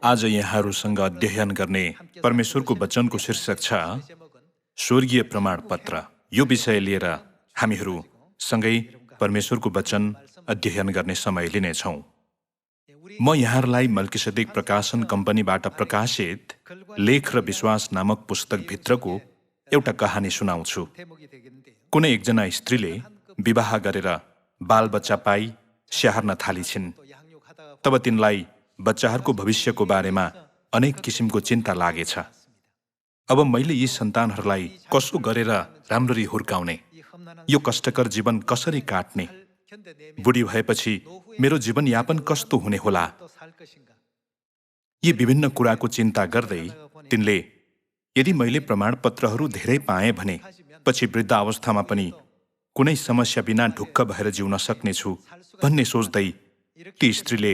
आज यहाँहरूसँग अध्ययन गर्ने परमेश्वरको वचनको शीर्षक छ स्वर्गीय प्रमाणपत्र। यो विषय लिएर हामीहरू सँगै परमेश्वरको वचन अध्ययन गर्ने समय लिनेछौँ। म यहाँहरूलाई मल्किसेदेक प्रकाशन कम्पनीबाट प्रकाशित लेख र विश्वास नामक पुस्तकभित्रको एउटा कहानी सुनाउँछु। कुनै एकजना स्त्रीले विवाह गरेर बालबच्चा पाई स्याहार्न थालिछिन्। तब तिनलाई बच्चाहरूको भविष्यको बारेमा अनेक किसिमको चिन्ता लागेछ। अब मैले यी सन्तानहरूलाई कसो गरेर राम्ररी हुर्काउने, यो कष्टकर जीवन कसरी काट्ने, बुढी भएपछि मेरो जीवनयापन कस्तो हुने होला, यी विभिन्न कुराको चिन्ता गर्दै तिनले यदि मैले प्रमाणपत्रहरू धेरै पाएँ भने पछि वृद्ध अवस्थामा पनि कुनै समस्या बिना ढुक्क भएर जिउन सक्नेछु भन्ने सोच्दै ती स्त्रीले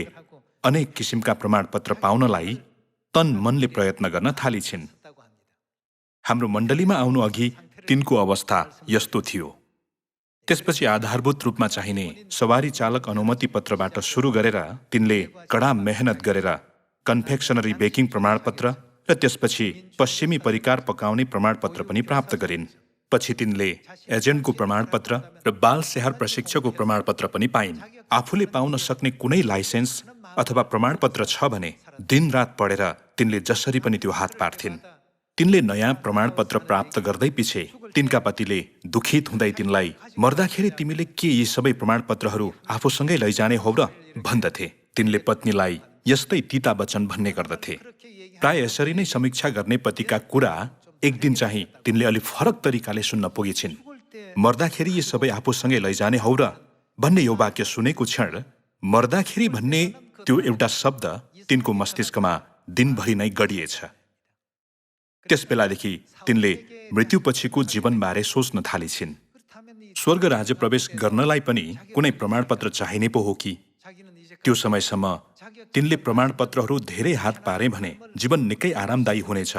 अनेक किसिमका प्रमाणपत्र पाउनलाई तन मनले प्रयत्न गर्न थालिछिन्। हाम्रो मण्डलीमा आउनु अघि तिनको अवस्था यस्तो थियो। त्यसपछि आधारभूत रूपमा चाहिने सवारी चालक अनुमति पत्रबाट सुरु गरेर तिनले कडा मेहनत गरेर कन्फेक्सनरी बेकिङ प्रमाणपत्र र त्यसपछि पश्चिमी परिकार पकाउने प्रमाणपत्र पनि प्राप्त गरिन्। पछि तिनले एजेन्टको प्रमाणपत्र र बाल स्याहार प्रशिक्षकको प्रमाणपत्र पनि पाइन्। आफूले पाउन सक्ने कुनै लाइसेन्स अथवा प्रमाणपत्र छ भने दिनरात पढेर तिनले जसरी पनि त्यो हात पार्थिन्। तिनले नयाँ प्रमाणपत्र प्राप्त गर्दै पछि तिनका पतिले दुखित हुँदै तिनलाई मर्दाखेरि तिमीले के यी सबै प्रमाणपत्रहरू आफूसँगै लैजाने हो र भन्दथे। तिनले पत्नीलाई यस्तै तीता वचन भन्ने गर्दथे। प्राय यसरी नै समीक्षा गर्ने पतिका कुरा एक दिन चाहिँ तिनले अलि फरक तरिकाले सुन्न पुगेछिन्। मर्दाखेरि यी सबै आफूसँगै लैजाने हो र भन्ने यो वाक्य सुनेको क्षण मर्दाखेरि भन्ने त्यो एउटा शब्द तिनको मस्तिष्कमा दिनभरि नै गडिएछ। त्यस बेलादेखि तिनले मृत्युपछिको जीवनबारे सोच्न थालिछिन्। स्वर्ग राज्य प्रवेश गर्नलाई पनि कुनै प्रमाणपत्र चाहिने पो हो कि? त्यो समयसम्म तिनले प्रमाणपत्रहरू धेरै हात पारे भने जीवन निकै आरामदायी हुनेछ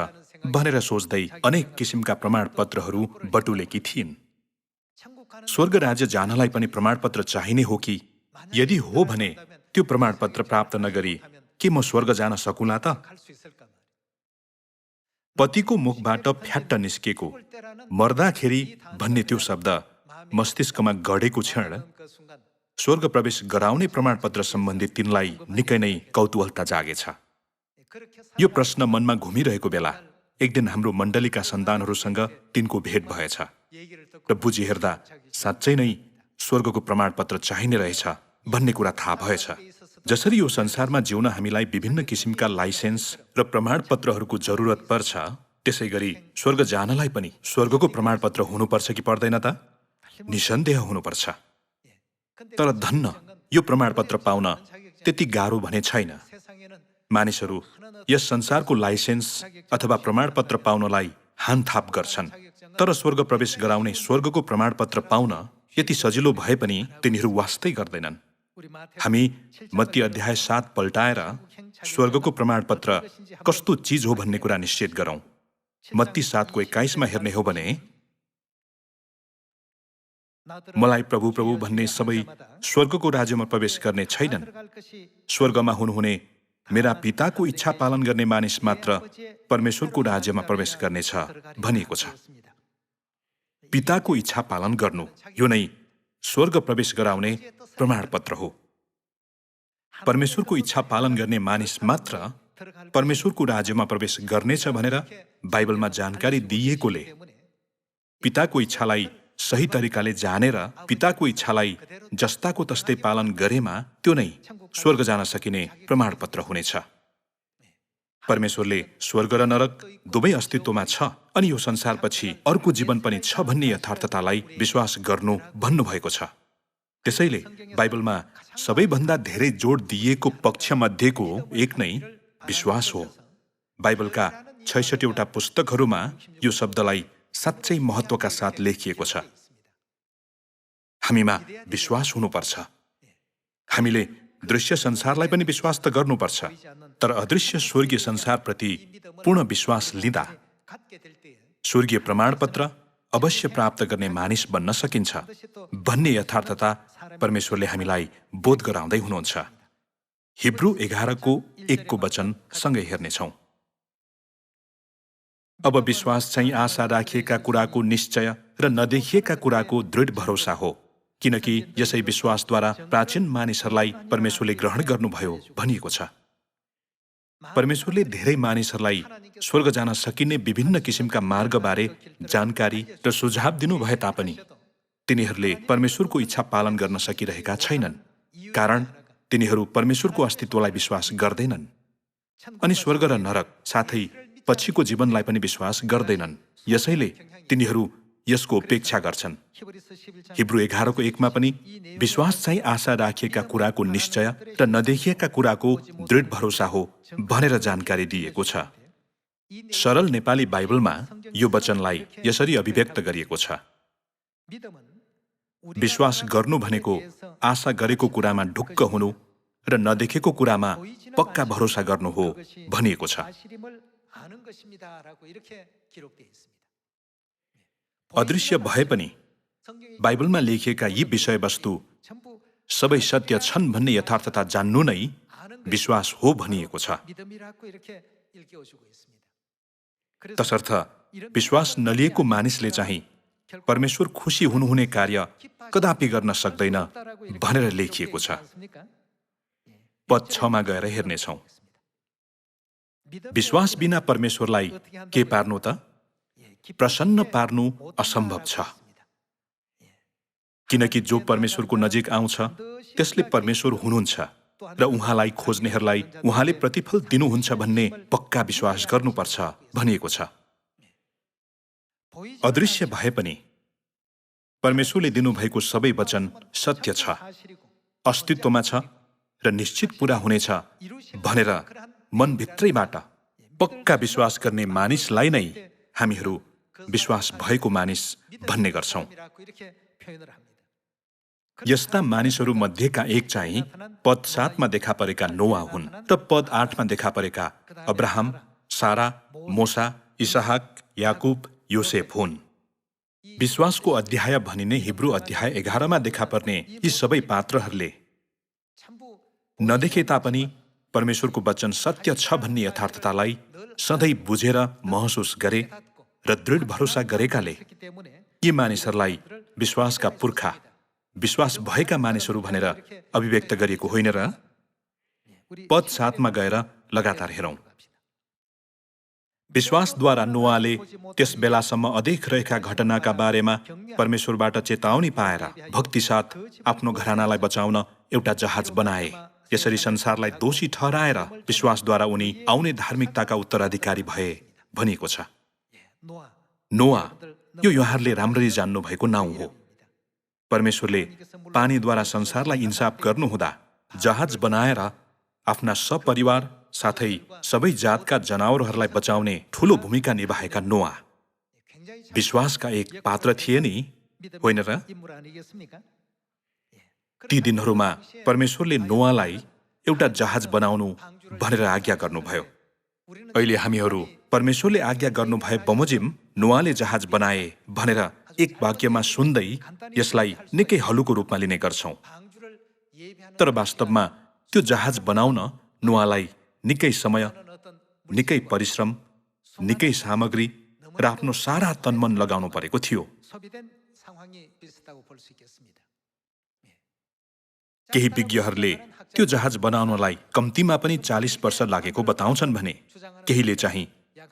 भनेर सोच्दै अनेक किसिमका प्रमाणपत्रहरू बटुलेकी थिइन्। स्वर्ग राज्य जानलाई पनि प्रमाणपत्र चाहिने हो कि? यदि हो भने त्यो प्रमाणपत्र प्राप्त नगरी के म स्वर्ग जान सकुला त? पतिको मुखबाट फ्याट्ट निस्केको मर्दाखेरि भन्ने त्यो शब्द मस्तिष्कमा गढेको क्षण स्वर्ग प्रवेश गराउने प्रमाणपत्र सम्बन्धी तिनलाई निकै नै कौतूहलता जागेछ। यो प्रश्न मनमा घुमिरहेको बेला एक दिन हाम्रो मण्डलीका सन्तानहरूसँग तिनको भेट भएछ र बुझी हेर्दा साँच्चै नै स्वर्गको प्रमाणपत्र चाहिने रहेछ भन्ने कुरा थाहा भएछ। जसरी यो संसारमा जिउन हामीलाई विभिन्न किसिमका लाइसेन्स र प्रमाणपत्रहरूको जरुरत पर्छ, त्यसै गरी स्वर्ग जानलाई पनि स्वर्गको प्रमाणपत्र हुनुपर्छ कि पर्दैन त? निसन्देह हुनुपर्छ। तर धन्न यो प्रमाणपत्र पाउन त्यति गाह्रो भने छैन। मानिसहरू यस संसारको लाइसेन्स अथवा प्रमाणपत्र पाउनलाई हानथाप गर्छन्, तर स्वर्ग प्रवेश गराउने स्वर्गको प्रमाणपत्र पाउन यति सजिलो भए पनि तिनीहरू वास्तै गर्दैनन्। हामी मत्ती अध्याय 7 पल्टाएर स्वर्गको प्रमाणपत्र कस्तो चिज हो भन्ने कुरा निश्चित गरौँ। मत्ती 7 को 21 हेर्ने हो भने, मलाई प्रभु प्रभु भन्ने सबै स्वर्गको राज्यमा प्रवेश गर्ने छैनन्, स्वर्गमा हुनुहुने मेरा पिताको इच्छा पालन गर्ने मानिस मात्र परमेश्वरको राज्यमा प्रवेश गर्नेछ भनिएको छ। पिताको इच्छा पालन गर्नु यो नै स्वर्ग प्रवेश गराउने प्रमाणपत्र हो। परमेश्वरको इच्छा पालन गर्ने मानिस मात्र परमेश्वरको राज्यमा प्रवेश गर्नेछ भनेर बाइबलमा जानकारी दिइएकोले पिताको इच्छालाई सही तरिकाले जानेर पिताको इच्छालाई जस्ताको तस्तै पालन गरेमा त्यो नै स्वर्ग जान सकिने प्रमाणपत्र हुनेछ। परमेश्वरले स्वर्ग र नरक दुवै अस्तित्वमा छ अनि यो संसारपछि अर्को जीवन पनि छ भन्ने यथार्थतालाई विश्वास गर्नु भन्नुभएको छ। त्यसैले बाइबलमा सबैभन्दा धेरै जोड दिइएको पक्षमध्येको एक नै विश्वास हो। बाइबलका 66 पुस्तकहरूमा यो शब्दलाई साँच्चै महत्त्वका साथ लेखिएको छ। हामीमा विश्वास हुनुपर्छ। हामीले दृश्य संसारलाई पनि विश्वास त गर्नुपर्छ, तर अदृश्य स्वर्गीय संसारप्रति पूर्ण विश्वास लिँदा स्वर्गीय प्रमाणपत्र अवश्य प्राप्त गर्ने मानिस बन्न सकिन्छ भन्ने यथार्थता परमेश्वरले हामीलाई बोध गराउँदै हुनुहुन्छ। हिब्रू 11:1 को वचन सँगै हेर्नेछौँ। अब विश्वास चाहिँ आशा राखिएका कुराको निश्चय र नदेखिएका कुराको दृढ भरोसा हो, किनकि यसै विश्वासद्वारा प्राचीन मानिसहरूलाई परमेश्वरले ग्रहण गर्नुभयो भनिएको छ। परमेश्वरले धेरै मानिसहरूलाई स्वर्ग जान सकिने विभिन्न किसिमका मार्गबारे जानकारी र सुझाव दिनुभए तापनि तिनीहरूले परमेश्वरको इच्छा पालन गर्न सकिरहेका छैनन्, कारण तिनीहरू परमेश्वरको अस्तित्वलाई विश्वास गर्दैनन् अनि स्वर्ग र नरक साथै पछिको जीवनलाई पनि विश्वास गर्दैनन्। यसैले तिनीहरू यसको उपेक्षा गर्छन्। हिब्रू 11:1 पनि विश्वास चाहिँ आशा राखिएका कुराको निश्चय र नदेखिएका कुराको दृढ भरोसा हो भनेर जानकारी दिएको छ। सरल नेपाली बाइबलमा यो वचनलाई यसरी अभिव्यक्त गरिएको छ। विश्वास गर्नु भनेको आशा गरेको कुरामा ढुक्क हुनु र नदेखेको कुरामा पक्का भरोसा गर्नु हो भनिएको छ। अदृश्य भए पनि बाइबलमा लेखिएका यी विषयवस्तु सबै सत्य छन् भन्ने यथार्थता जान्नु नै विश्वास हो भनिएको छ। तसर्थ विश्वास नलिएको मानिसले चाहिँ परमेश्वर खुसी हुनुहुने कार्य कदापि गर्न सक्दैन भनेर लेखिएको छ। पद 6 मा गएर हेर्नेछौँ। विश्वास बिना परमेश्वरलाई के पार्नु त? प्रसन्न पार्नु असम्भव छ, किनकि जो परमेश्वरको नजिक आउँछ त्यसले परमेश्वर हुनुहुन्छ र उहाँलाई खोज्नेहरूलाई उहाँले प्रतिफल दिनुहुन्छ भन्ने पक्का विश्वास गर्नुपर्छ भनिएको छ। अदृश्य भए पनि परमेश्वरले दिनुभएको सबै वचन सत्य छ, अस्तित्वमा छ र निश्चित पूरा हुनेछ भनेर मनभित्रैबाट पक्का विश्वास गर्ने मानिसलाई नै हामीहरू विश्वास भएको मानिस भन्ने गर्छौं। यस्ता मानिसहरू मध्येका एक चाहिँ पद 7 मा देखा परेका नोआ हुन् र पद 8 मा देखा परेका अब्राहम, सारा, मोसा, इसहाक, याकुब, योसेफ हुन्। विश्वासको अध्याय भनिने हिब्रू अध्याय 11 मा देखा पर्ने यी सबै पात्रहरूले नदेखे तापनि परमेश्वरको वचन सत्य छ भन्ने यथार्थतालाई सधैँ बुझेर महसुस गरे र दृढ भरोसा गरेकाले यी मानिसहरूलाई विश्वासका पुर्खा, विश्वास भएका मानिसहरू भनेर अभिव्यक्त गरिएको होइन र? पद 7 मा गएर लगातार हेरौं। विश्वासद्वारा नोआले त्यस बेलासम्म अदेख रहेका घटनाका बारेमा परमेश्वरबाट चेतावनी पाएर भक्तिसाथ आफ्नो घरानालाई बचाउन एउटा जहाज बनाए। यसरी संसारलाई दोषी ठहराएर विश्वासद्वारा उनी आउने धार्मिकताका उत्तराधिकारी भए भनिएको छ। नोआ यो यहाँहरूले राम्ररी जान्नु भएको नाउँ हो। परमेश्वरले पानीद्वारा संसारलाई इन्साफ गर्नुहुँदा जहाज बनाएर आफ्ना सपरिवार साथै सबै जातका जनावरहरूलाई बचाउने ठूलो भूमिका निभाएका नोआ विश्वासका एक पात्र थिए नि, होइन र? ती दिनहरूमा परमेश्वरले नोआलाई एउटा जहाज बनाउनु भनेर आज्ञा गर्नुभयो। अहिले हामीहरू परमेश्वरले आज्ञा गर्नुभए बमोजिम नोआले जहाज बनाए भनेर एक वाक्यमा सुन्दै यसलाई निकै हलुको रूपमा लिने गर्छौं। तर वास्तवमा त्यो जहाज बनाउन नोआलाई निकै समय, निकै परिश्रम, निकै सामग्री र आफ्नो सारा तनमन लगाउनु परेको थियो। केही विज्ञहरूले त्यो जहाज बनाउनलाई कम्तीमा पनि 40 वर्ष लागेको बताउँछन् भने केहीले चाहिँ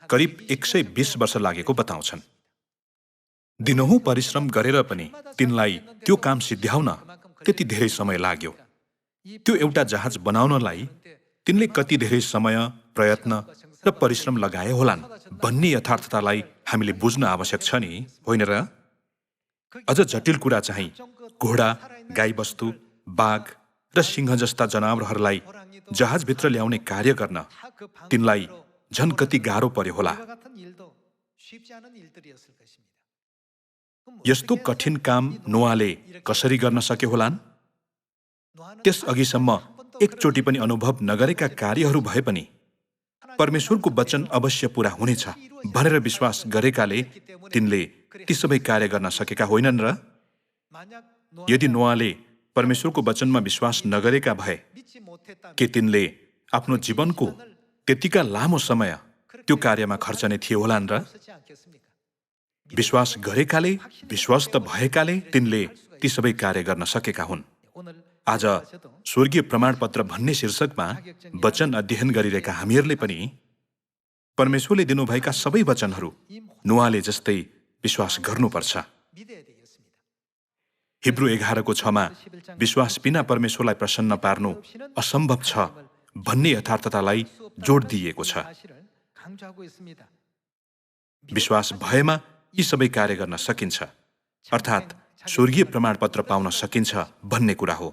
करिब 120 वर्ष लागेको बताउँछन्। दिनहुँ परिश्रम गरेर पनि तिनलाई त्यो काम सिद्ध्याउन त्यति धेरै समय लाग्यो। त्यो एउटा जहाज बनाउनलाई तिनले कति धेरै समय, प्रयत्न र परिश्रम लगाए होलान् भन्ने यथार्थतालाई हामीले बुझ्न आवश्यक छ नि, होइन र? अझ जटिल कुरा चाहिँ घोडा, गाईबस्तु, बाघ र सिंह जस्ता जनावरहरूलाई जहाजभित्र ल्याउने कार्य गर्न तिनलाई झन् कति गाह्रो पर्यो होला। यस्तो कठिन काम नोआले कसरी गर्न सके होलान्? त्यस अघिसम्म एकचोटि पनि अनुभव नगरेका कार्यहरू भए पनि परमेश्वरको वचन अवश्य पूरा हुनेछ भनेर विश्वास गरेकाले तिनले ती सबै कार्य गर्न सकेका होइनन् र? यदि नोआले परमेश्वरको वचनमा विश्वास नगरेका भए के तिनले आफ्नो जीवनको त्यतिका लामो समय त्यो कार्यमा खर्चने थिए होलान् र? विश्वास गरेकाले, विश्वस्त भएकाले तिनले ती सबै कार्य गर्न सकेका हुन्। आज स्वर्गीय प्रमाणपत्र भन्ने शीर्षकमा वचन अध्ययन गरिरहेका हामीहरूले पनि परमेश्वरले दिनुभएका सबै वचनहरू नोआले जस्तै विश्वास गर्नुपर्छ। हिब्रू 11:6 विश्वास बिना परमेश्वरलाई प्रसन्न पार्नु असम्भव छ भन्ने यथार्थतालाई जोड दिइएको छ। विश्वास भएमा यी सबै कार्य गर्न सकिन्छ, अर्थात् स्वर्गीय प्रमाणपत्र पाउन सकिन्छ भन्ने कुरा हो।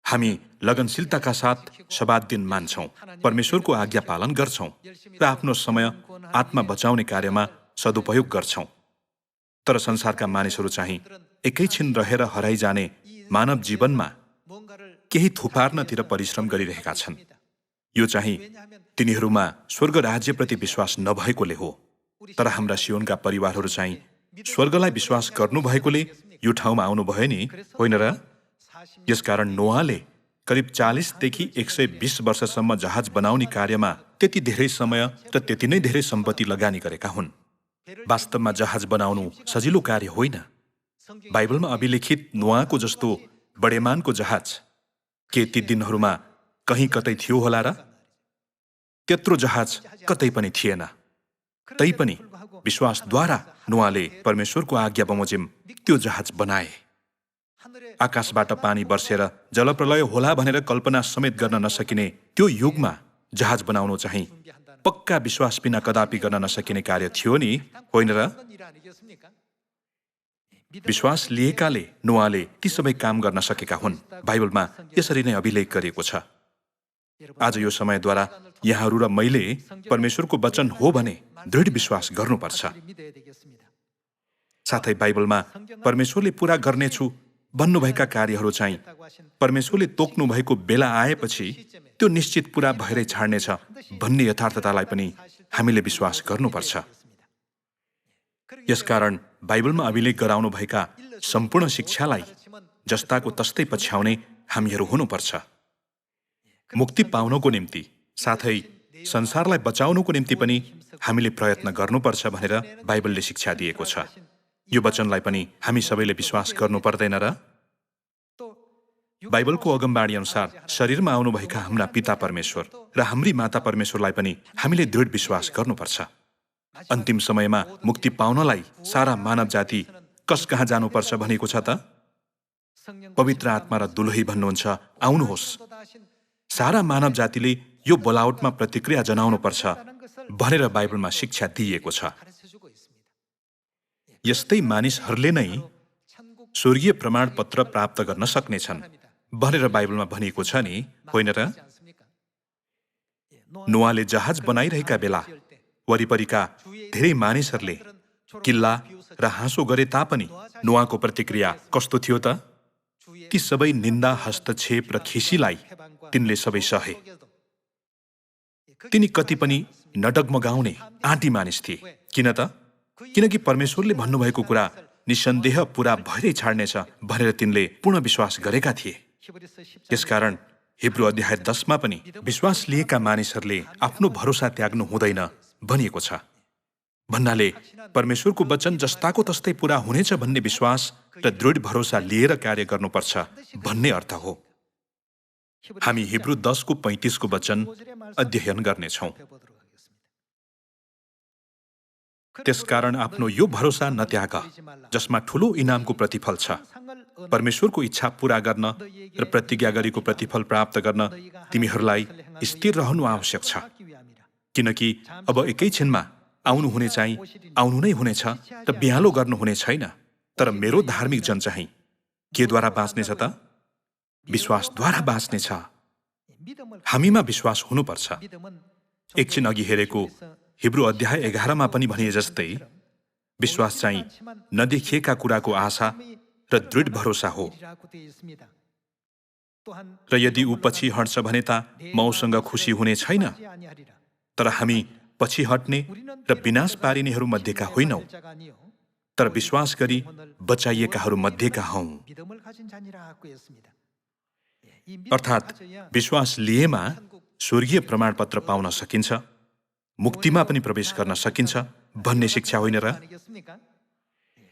हामी लगनशीलताका साथ शबात दिन मान्छौं, परमेश्वरको आज्ञा पालन गर्छौं र आफ्नो समय आत्मा बचाउने कार्यमा सदुपयोग गर्छौं। तर संसारका मानिसहरू चाहिँ एकैछिन रहेर हराइजाने मानव जीवनमा केही थुपार्नतिर परिश्रम गरिरहेका छन्। यो चाहिँ तिनीहरूमा स्वर्ग राज्यप्रति विश्वास नभएकोले हो। तर हाम्रा सियोनका परिवारहरू चाहिँ स्वर्गलाई विश्वास गर्नुभएकोले यो ठाउँमा आउनुभयो नि, होइन र? यसकारण नोआले करिब 40 देखि 120 वर्षसम्म जहाज बनाउने कार्यमा त्यति धेरै समय र त्यति नै धेरै सम्पत्ति लगानी गरेका हुन्। वास्तवमा जहाज बनाउनु सजिलो कार्य होइन। बाइबलमा अभिलेखित नोआको जस्तो बडेमानको जहाज के ती दिनहरूमा कहीँ कतै थियो होला र? त्यत्रो जहाज कतै पनि थिएन। तैपनि विश्वासद्वारा नोआले परमेश्वरको आज्ञा बमोजिम त्यो जहाज बनाए। आकाशबाट पानी बर्सेर जलप्रलय होला भनेर कल्पना समेत गर्न नसकिने त्यो युगमा जहाज बनाउनु चाहिँ पक्का विश्वास बिना कदापि गर्न नसकिने कार्य थियो नि, होइन र? विश्वास लिएकाले नोआले ती सबै काम गर्न सकेका हुन्। बाइबलमा यसरी नै अभिलेख गरिएको छ। आज यो समयद्वारा यहाँहरू र मैले परमेश्वरको वचन हो भने दृढ विश्वास गर्नुपर्छ। साथै बाइबलमा परमेश्वरले पूरा गर्नेछु भन्नुभएका कार्यहरू चाहिँ परमेश्वरले तोक्नु भएको बेला आएपछि त्यो निश्चित पूरा भएरै छाड्नेछ भन्ने यथार्थतालाई पनि हामीले विश्वास गर्नुपर्छ। यसकारण बाइबलमा अभिलेख गराउनुभएका सम्पूर्ण शिक्षालाई जस्ताको तस्तै पछ्याउने हामीहरू हुनुपर्छ। मुक्ति पाउनको निम्ति साथै संसारलाई बचाउनुको निम्ति पनि हामीले प्रयत्न गर्नुपर्छ भनेर बाइबलले शिक्षा दिएको छ। यो वचनलाई पनि हामी सबैले विश्वास गर्नु पर्दैन र? बाइबलको अगमबाणी अनुसार शरीरमा आउनुभएका हाम्रा पिता परमेश्वर र हाम्री माता परमेश्वरलाई पनि हामीले दृढ विश्वास गर्नुपर्छ। अन्तिम समयमा मुक्ति पाउनलाई सारा मानव जाति कस कहाँ जानुपर्छ भनेको छ त? पवित्र आत्मा र दुलही भन्नुहुन्छ, आउनुहोस्। सारा मानव जातिले यो बोलावटमा प्रतिक्रिया जनाउनुपर्छ भनेर बाइबलमा शिक्षा दिइएको छ। यस्तै मानिसहरूले नै स्वर्गीय प्रमाणपत्र प्राप्त गर्न सक्नेछन् भनेर बाइबलमा भनिएको छ नि, होइन र? नोआले जहाज बनाइरहेका बेला वरिपरिका धेरै मानिसहरूले किल्ला र हाँसो गरे तापनि नोआको प्रतिक्रिया कस्तो थियो त? ती सबै निन्दा, हस्तक्षेप र खिसीलाई तिनले सबै सहे। तिनी कति पनि नडगमगाउने आँटी मानिस थिए। किन त? किनकि परमेश्वरले भन्नुभएको कुरा निसन्देह पूरा भएरै छाड्नेछ भनेर तिनले पूर्ण विश्वास गरेका थिए। यसकारण हिब्रू अध्याय 10 पनि विश्वास लिएका मानिसहरूले आफ्नो भरोसा त्याग्नु हुँदैन भनिएको छ। भन्नाले परमेश्वरको वचन जस्ताको तस्तै पूरा हुनेछ भन्ने विश्वास र दृढ भरोसा लिएर कार्य गर्नुपर्छ भन्ने अर्थ हो। हामी हिब्रू 10:35 वचन अध्ययन गर्नेछौँ। त्यसकारण आफ्नो यो भरोसा नत्याग जसमा ठूलो इनामको प्रतिफल छ। परमेश्वरको इच्छा पूरा गर्न र प्रतिज्ञा गरेको प्रतिफल प्राप्त गर्न तिमीहरूलाई स्थिर रहनु आवश्यक छ। किनकि अब एकैछिनमा आउनुहुने चाहिँ आउनु नै हुनेछ र बिहालो गर्नुहुने छैन। तर मेरो धार्मिक जन चाहिँ केद्वारा बाँच्नेछ त? विश्वासद्वारा बाँच्नेछ। हामीमा विश्वास हुनुपर्छ। एकछिन अघि हेरेको हिब्रू अध्याय 11 पनि भनिए जस्तै विश्वास चाहिँ नदेखिएका कुराको आशा र दृढ भरोसा हो। र यदि ऊ पछि हट्छ भने त म उसँग खुसी हुने छैन। तर हामी पछि हट्ने र विनाश पारिनेहरू मध्येका होइनौँ। तर विश्वास गरी बचाइएकाहरू मध्येका हौं। अर्थात् विश्वास लिएमा स्वर्गीय प्रमाणपत्र पाउन सकिन्छ, मुक्तिमा पनि प्रवेश गर्न सकिन्छ भन्ने शिक्षा होइन र?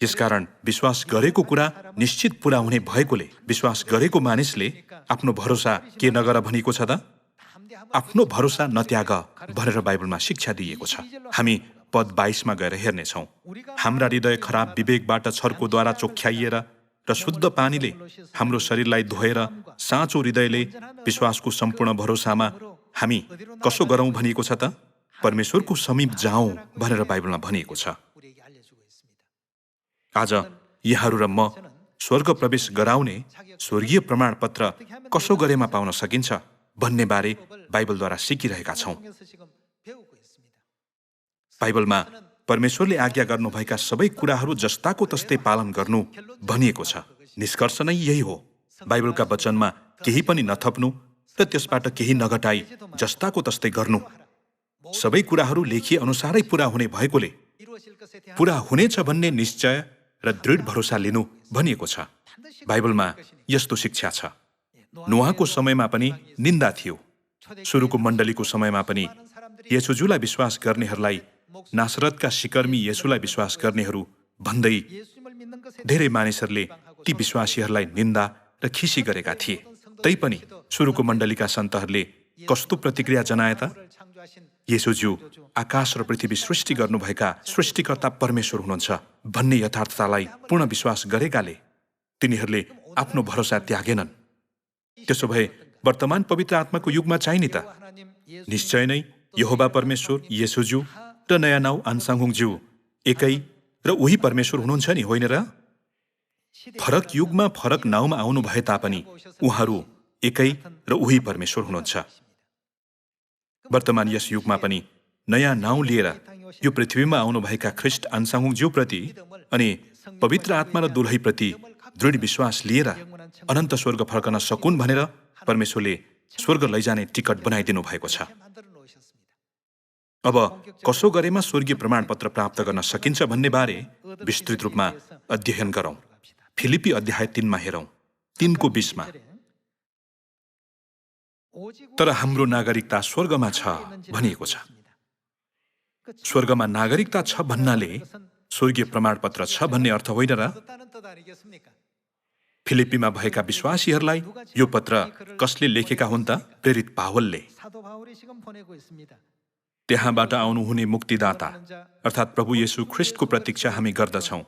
यसकारण विश्वास गरेको कुरा निश्चित पूरा हुने भएकोले विश्वास गरेको मानिसले आफ्नो भरोसा के नगर भनिएको छ त? आफ्नो भरोसा नत्याग भनेर बाइबलमा शिक्षा दिइएको छ। हामी पद 22 मा गएर हेर्नेछौँ। हाम्रा हृदय खराब विवेकबाट छर्कोद्वारा चोख्याइएर र शुद्ध पानीले हाम्रो शरीरलाई धोएर साँचो हृदयले विश्वासको सम्पूर्ण भरोसामा हामी कसो गरौँ भनिएको छ त? परमेश्वरको समीप जाउँ भनेर बाइबलमा भनिएको छ। आज यहाँहरू र म स्वर्ग प्रवेश गराउने स्वर्गीय प्रमाणपत्र कसो गरेमा पाउन सकिन्छ भन्ने बारे बाइबलद्वारा सिकिरहेका छौँ। बाइबलमा परमेश्वरले आज्ञा गर्नुभएका सबै कुराहरू जस्ताको तस्तै पालन गर्नु भनिएको छ। निष्कर्ष नै यही हो। बाइबलका वचनमा केही पनि नथप्नु र त्यसबाट केही नघटाई जस्ताको तस्तै गर्नु। सबै कुराहरू लेखिए अनुसारै पूरा हुने भएकोले पूरा हुनेछ भन्ने निश्चय र दृढ भरोसा लिनु भनिएको छ। बाइबलमा यस्तो शिक्षा छ। नोआको समयमा पनि निन्दा थियो। सुरुको मण्डलीको समयमा पनि येशूजुलाई विश्वास गर्नेहरूलाई नासरतका सिकर्मी येशूलाई विश्वास गर्नेहरू भन्दै धेरै मानिसहरूले ती विश्वासीहरूलाई निन्दा र खिसी गरेका थिए। तैपनि सुरुको मण्डलीका सन्तहरूले कस्तो प्रतिक्रिया जनाए त? येशूज्यू आकाश र पृथ्वी सृष्टि गर्नुभएका सृष्टिकर्ता परमेश्वर हुनुहुन्छ भन्ने यथार्थतालाई पूर्ण विश्वास गरेकाले तिनीहरूले आफ्नो भरोसा त्यागेनन्। त्यसो भए वर्तमान पवित्र आत्माको युगमा चाहिने त निश्चय नै यहोवा परमेश्वर, येशूज्यू र नयाँ नाउँ आन्साङहुङज्यू एकै र उही परमेश्वर हुनुहुन्छ नि, होइन र? फरक युगमा फरक नाउँमा आउनु भए तापनि उहाँहरू एकै र उही परमेश्वर हुनुहुन्छ। वर्तमान यस युगमा पनि नयाँ नाउँ लिएर यो पृथ्वीमा आउनुभएका ख्रिस्ट आन्साङहुङज्यूप्रति अनि पवित्र आत्मा र दुलहीप्रति दृढ विश्वास लिएर अनन्त स्वर्ग फर्कन सकुन् भनेर परमेश्वरले स्वर्ग लैजाने टिकट बनाइदिनु भएको छ। अब कसो गरेमा स्वर्गीय प्रमाणपत्र प्राप्त गर्न सकिन्छ भन्ने बारे विस्तृत रूपमा अध्ययन गरौँ। फिलिपी अध्याय 3 मा हेरौँ, 3 को 20 मा। तर हाम्रो नागरिकता स्वर्गमा छ भनिएको छ। स्वर्गमा नागरिकता छ भन्नाले स्वर्गीय प्रमाणपत्र छ भन्ने अर्थ होइन र? फिलिपीमा भएका विश्वासीहरूलाई यो पत्र कसले लेखेका हुन् त? प्रेरित पावलले। त्यहाँबाट आउनुहुने मुक्तिदाता अर्थात् प्रभु येशू ख्रिस्टको प्रतीक्षा हामी गर्दछौँ।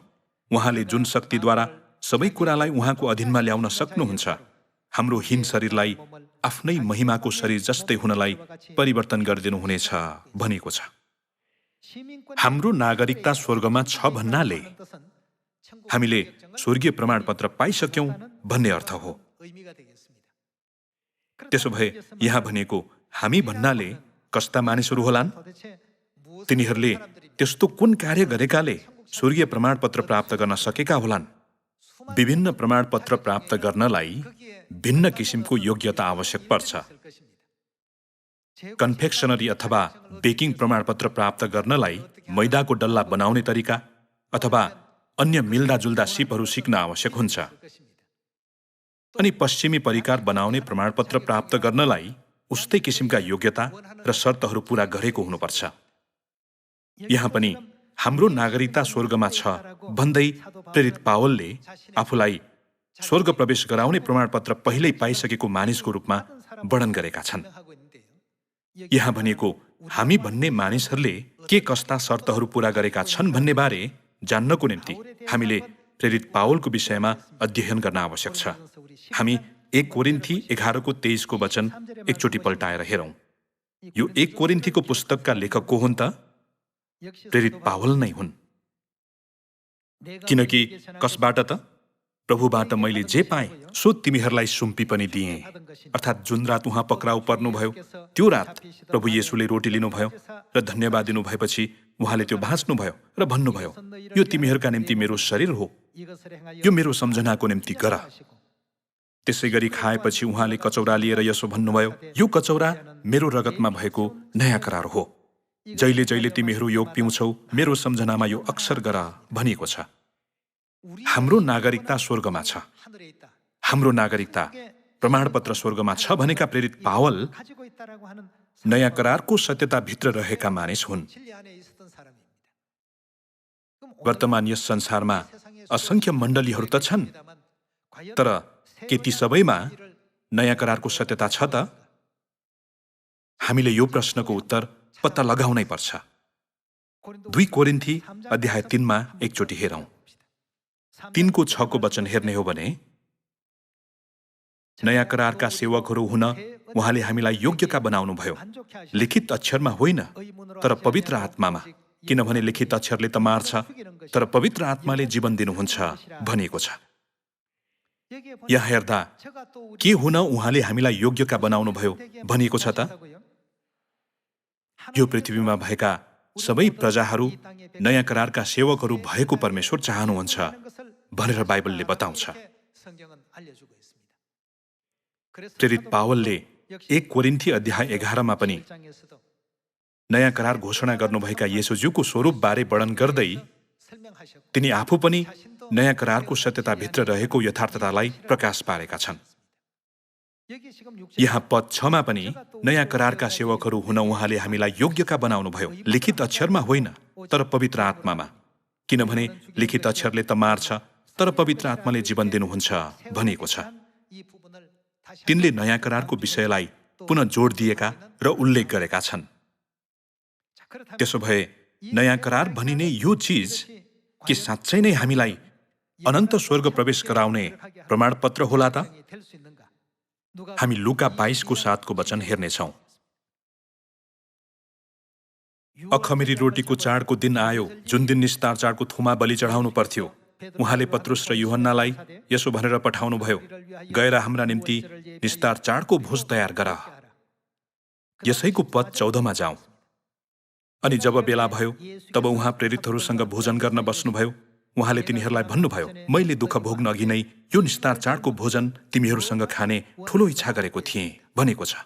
उहाँले जुन शक्तिद्वारा सबै कुरालाई उहाँको अधीनमा ल्याउन सक्नुहुन्छ, हाम्रो हीन शरीरलाई आफ्नै महिमाको शरीर जस्तै हुनलाई परिवर्तन गरिदिनुहुनेछ भनिएको छ। हाम्रो नागरिकता स्वर्गमा छ भन्नाले हामीले स्वर्गीय प्रमाणपत्र पाइसक्यौं भन्ने अर्थ हो। त्यसो भए यहाँ भनेको हामी भन्नाले कस्ता मानिसहरू होलान्? तिनीहरूले त्यस्तो कुन कार्य गरेकाले स्वर्गीय प्रमाणपत्र प्राप्त गर्न सकेका होलान्? विभिन्न प्रमाणपत्र प्राप्त गर्नलाई भिन्न किसिमको योग्यता आवश्यक पर्छ। कन्फेक्सनरी अथवा बेकिङ प्रमाणपत्र प्राप्त गर्नलाई मैदाको डल्ला बनाउने तरिका अथवा अन्य मिल्दाजुल्दा सिपहरू सिक्न आवश्यक हुन्छ। अनि पश्चिमी परिकार बनाउने प्रमाणपत्र प्राप्त गर्नलाई उस्तै किसिमका योग्यता र शर्तहरू पूरा गरेको हुनुपर्छ। यहाँ पनि हाम्रो नागरिकता स्वर्गमा छ भन्दै प्रेरित पावलले आफूलाई स्वर्ग प्रवेश गराउने प्रमाणपत्र पहिल्यै पाइसकेको मानिसको रूपमा वर्णन गरेका छन्। यहाँ भनेको हामी भन्ने मानिसहरूले के कस्ता शर्तहरू पूरा गरेका छन् भन्ने बारे जान्नको निम्ति हामीले प्रेरित पावलको विषयमा अध्ययन गर्न आवश्यक छ। हामी 1 कोरिन्थी 11 को 23 को वचन एकचोटि पल्टाएर हेरौँ। यो 1 कोरिन्थीको पुस्तकका लेखक को हुन् त? प्रेरित पावल नै हुन्। किनकि कसबाट त? प्रभुबाट मैले जे पाएँ सो तिमीहरूलाई सुम्पी पनि दिएँ। अर्थात् जुन रात उहाँ पक्राउ पर्नुभयो त्यो रात प्रभु येशूले रोटी लिनुभयो र धन्यवाद दिनु भएपछि उहाँले त्यो भाँच्नुभयो र भन्नुभयो, यो तिमीहरूका निम्ति मेरो शरीर हो, यो मेरो सम्झनाको निम्ति गर। त्यसै गरी खाएपछि उहाँले कचौरा लिएर यसो भन्नुभयो, यो कचौरा मेरो रगतमा भएको नयाँ करार हो। जहिले जहिले तिमीहरू यो पिउँछौ मेरो सम्झनामा यो अक्सर गर भनिएको छ। हाम्रो नागरिकता स्वर्गमा छ। हाम्रो नागरिकता प्रमाणपत्र स्वर्गमा छ भनेका प्रेरित पावल नयाँ करारको सत्यताभित्र रहेका मानिस हुन्। वर्तमान यस संसारमा असंख्य मण्डलीहरू त छन्, तर के ती सबैमा नयाँ करारको सत्यता छ त? हामीले यो प्रश्नको उत्तर पत्ता लगाउनै पर्छ। 2 कोरिन्थी अध्याय 3 एकचोटि हेरौं। 3:6 वचन हेर्ने हो भने, नयाँ करारका सेवकहरू हुन उहाँले हामीलाई योग्यका बनाउनुभयो, लिखित अक्षरमा होइन तर पवित्र आत्मामा, किनभने लिखित अक्षरले त मार्छ तर पवित्र आत्माले जीवन दिनुहुन्छ भनिएको छ। यहाँ हेर्दा के हुन उहाँले हामीलाई योग्यका बनाउनुभयो भनिएको छ त? यो पृथ्वीमा भएका सबै प्रजाहरू नयाँ करारका सेवकहरू भएको परमेश्वर चाहनुहुन्छ भनेर बाइबलले बताउँछ। प्रेरित पावलले 1 कोरिन्थी अध्याय 11 पनि नयाँ करार घोषणा गर्नुभएका येशूज्यूको स्वरूपबारे वर्णन गर्दै तिनी आफू पनि नयाँ करारको सत्यताभित्र रहेको यथार्थतालाई प्रकाश पारेका छन्। यहाँ पद 6 पनि नयाँ करारका सेवकहरू हुन उहाँले हामीलाई योग्यका बनाउनुभयो, लिखित अक्षरमा होइन तर पवित्र आत्मामा, किनभने लिखित अक्षरले त मार्छ तर पवित्र आत्माले जीवन दिनुहुन्छ भनिएको छ। तिनले नयाँ करारको विषयलाई पुनः जोड दिएका र उल्लेख गरेका छन्। त्यसो भए नयाँ करार भनिने यो चीज के साँच्चै नै हामीलाई अनन्त स्वर्ग प्रवेश गराउने प्रमाणपत्र होला त? हामी लुका 22:7 वचन हेर्नेछौँ। अखमेरी रोटीको चाडको दिन आयो, जुन दिन निस्तार चाडको थुमा बलि चढाउनु पर्थ्यो। उहाँले पत्रुस र यूहन्नालाई यसो भनेर पठाउनुभयो, गएर हाम्रा निम्ति निस्तार चाडको भोज तयार गर। यसैको पद 14 जाउँ। अनि जब बेला भयो तब उहाँ प्रेरितहरूसँग भोजन गर्न बस्नुभयो। उहाँले तिनीहरूलाई भन्नुभयो, मैले दुःख भोग्न अघि नै यो निस्तार चाडको भोजन तिमीहरूसँग खाने ठूलो इच्छा गरेको थिएँ भनेको छ।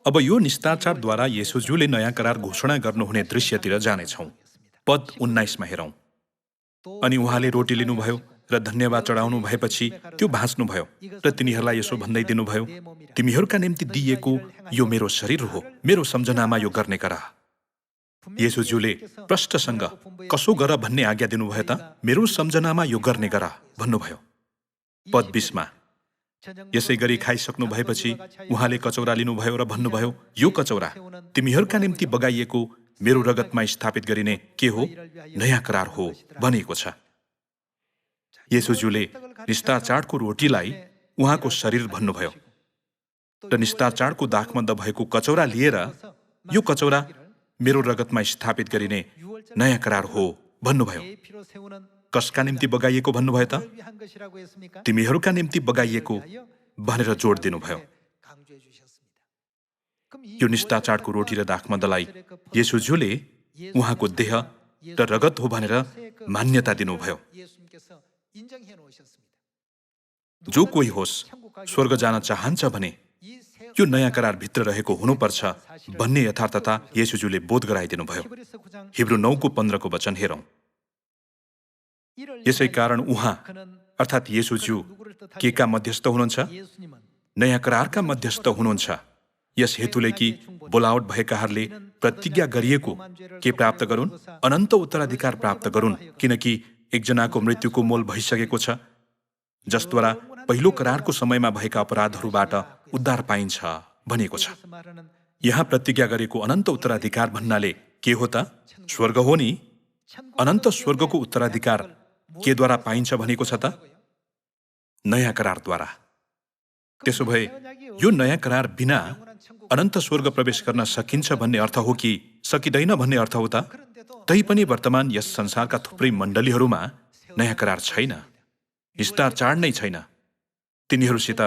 अब यो निस्तार चाडद्वारा येशूज्यूले नयाँ करार घोषणा गर्नुहुने दृश्यतिर जानेछौँ। पद 19 हेरौँ। अनि उहाँले रोटी लिनुभयो र धन्यवाद चढाउनु भएपछि त्यो भाँच्नुभयो र तिनीहरूलाई यसो भन्दै दिनुभयो, तिमीहरूका निम्ति दिइएको यो मेरो शरीर हो, मेरो सम्झनामा यो गर्ने गर। येशूज्यूले प्रष्टसँग कसो गर भन्ने आज्ञा दिनुभयो त? मेरो सम्झनामा यो गर्ने गर भन्नुभयो। पद 20 यसै गरी खाइसक्नु भएपछि उहाँले कचौरा लिनुभयो र भन्नुभयो, यो कचौरा तिमीहरूका निम्ति बगाइएको मेरो रगतमा स्थापित गरिने के हो? नयाँ करार हो भनिएको छ। येशूज्यूले निस्तार चाडको रोटीलाई उहाँको शरीर भन्नुभयो र निस्तार चाडको दाखमन्द भएको कचौरा लिएर यो कचौरा मेरो रगतमा स्थापित गरिने नयाँ करार हो भन्नुभयो। कसका निम्ति बगाइएको भन्नुभयो त? तिमीहरूका निम्ति बगाइएको भनेर जोड दिनुभयो। यो निस्तार चाडको रोटी र दाखमन्दलाई येशूज्यूले उहाँको देह र रगत हो भनेर मान्यता दिनुभयो। जो कोही होस् स्वर्ग जान चाहन्छ भने यो नयाँ करार भित्र रहेको हुनुपर्छ भन्ने यथार्थता येशूज्यूले बोध गराइदिनुभयो। हिब्रू 9:15 वचन हेरौँ। यसै कारण उहाँ अर्थात् येशूज्यू केका मध्यस्थ हुनुहुन्छ? नयाँ करारका मध्यस्थ हुनुहुन्छ। यस हेतुले कि बोलावट भएकाहरूले प्रतिज्ञा गरिएको के प्राप्त गरून्? अनन्त उत्तराधिकार प्राप्त गरून्, किनकि एकजनाको मृत्युको मोल भइसकेको छ, जसद्वारा पहिलो करारको समयमा भएका अपराधहरूबाट उद्धार पाइन्छ भनिएको छ। यहाँ प्रतिज्ञा गरेको अनन्त उत्तराधिकार भन्नाले के हो त? स्वर्ग हो नि। अनन्त स्वर्गको उत्तराधिकार केद्वारा पाइन्छ भनेको छ त? नयाँ करारद्वारा। त्यसो भए यो नयाँ करार बिना अनन्त स्वर्ग प्रवेश गर्न सकिन्छ भन्ने अर्थ हो कि सकिँदैन भन्ने अर्थ हो त? तैपनि वर्तमान यस संसारका थुप्रै मण्डलीहरूमा नयाँ करार छैन, निस्तार चाड नै छैन। तिनीहरूसित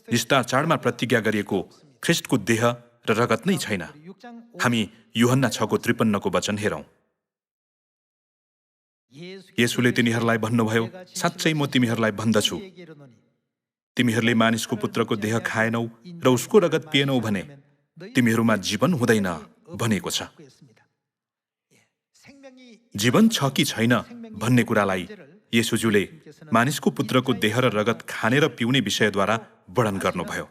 निस्तार चाडमा प्रतिज्ञा गरिएको ख्रिस्टको देह र रगत नै छैन। हामी यूहन्ना 6:53 वचन हेरौँ। येशूले तिनीहरूलाई भन्नुभयो, साँच्चै म तिमीहरूलाई भन्दछु, तिमीहरूले मानिसको पुत्रको देह खाएनौ र उसको रगत पिएनौ भने तिमीहरूमा जीवन हुँदैन भनेको छ। जीवन छ कि छैन भन्ने कुरालाई येशूज्यूले मानिसको पुत्रको देह र रगत खाने र पिउने विषयद्वारा वर्णन गर्नुभयो।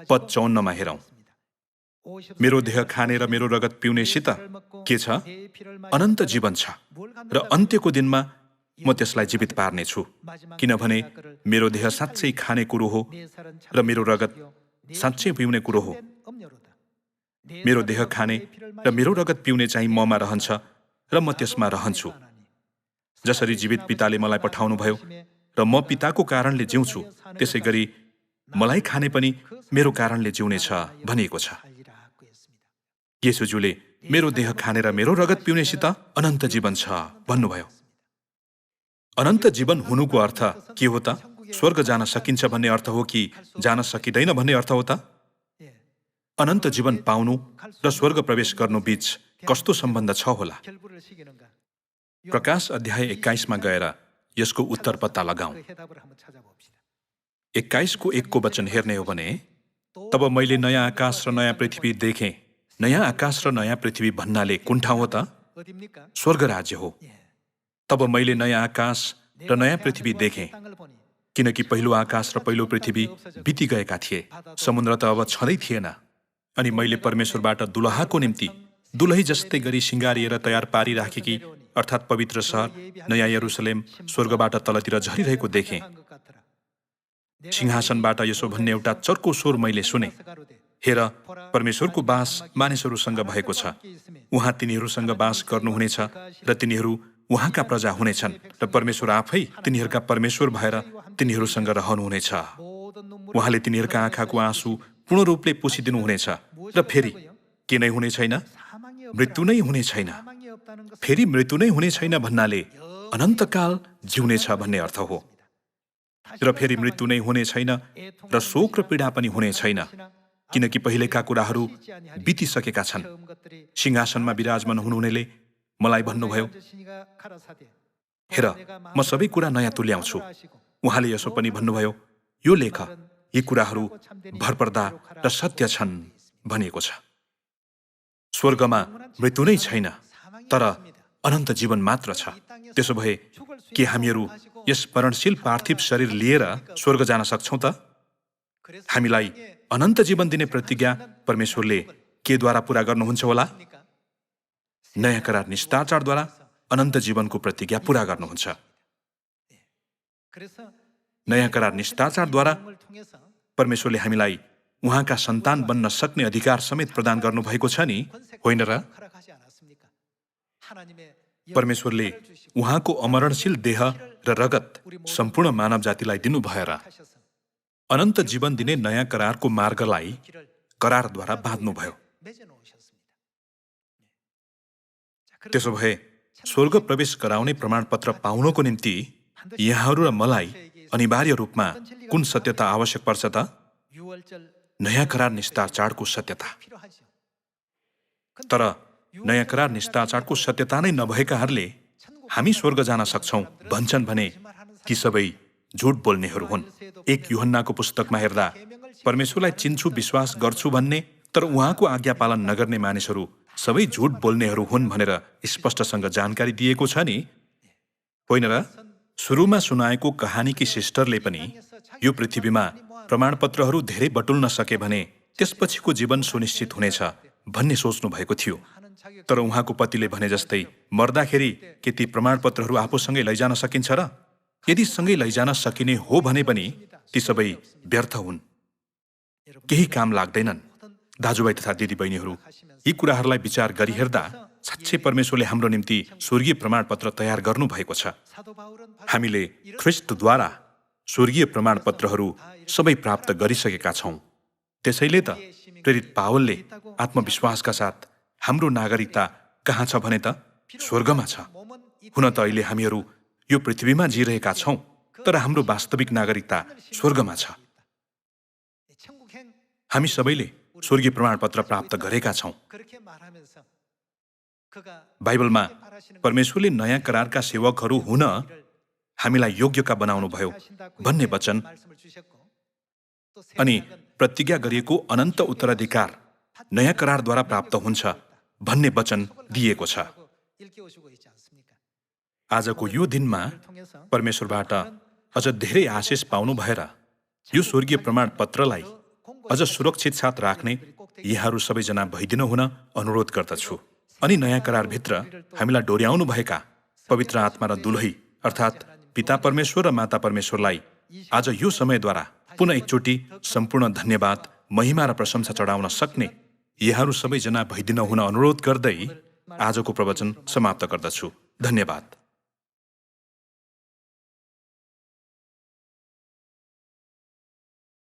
पद 54 हेरौं। मेरो देह खाने र मेरो रगत पिउनेसित के छ? अनन्त जीवन छ र अन्त्यको दिनमा म त्यसलाई जीवित पार्नेछु, किनभने मेरो देह साँच्चै खाने कुरो हो र मेरो रगत साँच्चै पिउने कुरो हो। मेरो देह खाने र मेरो रगत पिउने चाहिँ ममा रहन्छ र म त्यसमा रहन्छु। जसरी जीवित पिताले मलाई पठाउनुभयो र म पिताको कारणले जिउँछु, त्यसै गरी मलाई खाने पनि मेरो कारणले जिउनेछ भनिएको छ। येशूज्यूले मेरो देह खाने र मेरो रगत पिउनेसित अनन्त जीवन छ भन्नुभयो। अनन्त जीवन हुनुको अर्थ के हो त? स्वर्ग जान सकिन्छ भन्ने अर्थ हो कि जान सकिँदैन भन्ने अर्थ हो त? अनन्त जीवन पाउनु र स्वर्ग प्रवेश गर्नु बीच कस्तो सम्बन्ध छ होला? प्रकाश अध्याय 21 मा गएर यसको उत्तर पत्ता लगाऊ। 21 को 1 को वचन हेर्ने हो भने, तब मैले नयाँ आकाश र नयाँ पृथ्वी देखेँ। नयाँ आकाश र नयाँ पृथ्वी भन्नाले कुन ठाउँ हो त? स्वर्ग राज्य हो। तब मैले नयाँ आकाश र नयाँ पृथ्वी देखेँ, किनकि पहिलो आकाश र पहिलो पृथ्वी बिति गएका थिए, समुद्र त अब छँदै थिएन। अनि मैले परमेश्वरबाट दुलहाको निम्ति दुलही जस्तै गरी सिँगारिएर तयार पारिराखेकी अर्थात् पवित्र सहर नयाँ यरुसलेम स्वर्गबाट तलतिर झरिरहेको देखेँ। सिंहासनबाट यसो भन्ने एउटा चर्को स्वर मैले सुने, हेर, परमेश्वरको बास मानिसहरूसँग भएको छ। उहाँ तिनीहरूसँग बास गर्नुहुनेछ र तिनीहरू उहाँका प्रजा हुनेछन् र परमेश्वर आफै तिनीहरूका परमेश्वर भएर तिनीहरूसँग रहनुहुनेछ। उहाँले तिनीहरूका आँखाको आँसु पूर्ण रूपले पुछिदिनुहुनेछ र फेरि के नै हुने छैन? मृत्यु नै हुने छैन। फेरि मृत्यु नै हुने छैन भन्नाले अनन्तकाल जिउनेछ भन्ने अर्थ हो। र फेरि मृत्यु नै हुने छैन र शोक र पीडा पनि हुने छैन, किनकि पहिलेका कुराहरू बितिसकेका छन्। सिंहासनमा विराजमान हुनुहुनेले मलाई भन्नुभयो, हेर, म सबै कुरा नयाँ तुल्याउँछु। उहाँले यसो पनि भन्नुभयो, यो लेख, यी कुराहरू भरपर्दा र सत्य छन् भनिएको छ। स्वर्गमा मृत्यु नै छैन, तर अनन्त जीवन मात्र छ। त्यसो भए के हामीहरू यस मरणशील पार्थिव शरीर लिएर स्वर्ग जान सक्छौँ त? हामीलाई अनन्त जीवन दिने प्रतिज्ञा परमेश्वरले केद्वारा पूरा गर्नुहुन्छ होला? नयाँ करार निस्तारचारद्वारा अनन्त जीवनको प्रतिज्ञा पूरा गर्नुहुन्छ। नयाँ करार निस्तारचारद्वारा परमेश्वरले हामीलाई उहाँका सन्तान बन्न सक्ने अधिकार समेत प्रदान गर्नुभएको छ नि, होइन र? परमेश्वरले उहाँको अमरणशील देह र रगत सम्पूर्ण मानव जातिलाई दिनु भएर अनन्त जीवन दिने नयाँ करारको मार्गलाई करारद्वारा बाँध्नुभयो। त्यसो भए स्वर्ग प्रवेश गराउने प्रमाणपत्र पाउनको निम्ति यहाँहरू र मलाई अनिवार्य रूपमा कुन सत्यता आवश्यक पर्छ त? नयाँ करार निस्तारचारको सत्यता। तर नयाँ करार निस्तारचारको सत्यता नै नभएकाहरूले हामी स्वर्ग जान सक्छौँ भन्छन् भने ती सबै झुट बोल्नेहरू हुन्। 1 यूहन्नाको पुस्तकमा हेर्दा परमेश्वरलाई चिन्छु, विश्वास गर्छु भन्ने तर उहाँको आज्ञा पालन नगर्ने मानिसहरू सबै झुट बोल्नेहरू हुन् भनेर स्पष्टसँग जानकारी दिएको छ नि, होइन र? सुरुमा सुनाएको कहानीकी सिस्टरले पनि यो पृथ्वीमा प्रमाणपत्रहरू धेरै बटुल्न सके भने त्यसपछिको जीवन सुनिश्चित हुनेछ भन्ने सोच्नु भएको थियो। तर उहाँको पतिले भने जस्तै मर्दाखेरि के ती प्रमाणपत्रहरू आफूसँगै लैजान सकिन्छ र? यदि सँगै लैजान सकिने हो भने पनि ती सबै व्यर्थ हुन्, केही काम लाग्दैनन्। दाजुभाइ तथा दिदीबहिनीहरू, यी कुराहरूलाई विचार गरिहेर्दा साँच्चै परमेश्वरले हाम्रो निम्ति स्वर्गीय प्रमाणपत्र तयार गर्नुभएको छ। हामीले ख्रिस्टद्वारा स्वर्गीय प्रमाणपत्रहरू सबै प्राप्त गरिसकेका छौँ। त्यसैले त प्रेरित पावलले आत्मविश्वासका साथ हाम्रो नागरिकता कहाँ छ भने त स्वर्गमा छ। हुन त अहिले हामीहरू यो पृथ्वीमा जिरहेका छौँ, तर हाम्रो वास्तविक नागरिकता स्वर्गमा छ। हामी सबैले स्वर्गीय प्रमाणपत्र प्राप्त गरेका छौँ। बाइबलमा परमेश्वरले नयाँ करारका सेवकहरू हुन हामीलाई योग्यका बनाउनुभयो भन्ने वचन अनि प्रतिज्ञा गरिएको अनन्त उत्तराधिकार नयाँ करारद्वारा प्राप्त हुन्छ भन्ने वचन दिएको छ। आजको यो दिनमा परमेश्वरबाट अझ धेरै आशिष पाउनु भएर यो स्वर्गीय प्रमाणपत्रलाई अझ सुरक्षित साथ राख्ने यहाँहरू सबैजना भइदिनु हुन अनुरोध गर्दछु। अनि नयाँ करारभित्र हामीलाई डोर्याउनु भएका पवित्र आत्मा र दुलही अर्थात् पिता परमेश्वर र माता परमेश्वरलाई आज यो समयद्वारा पुनः एकचोटि सम्पूर्ण धन्यवाद, महिमा र प्रशंसा चढाउन सक्ने यहाँहरू सबैजना भइदिन हुन अनुरोध गर्दै आजको प्रवचन समाप्त गर्दछु। धन्यवाद।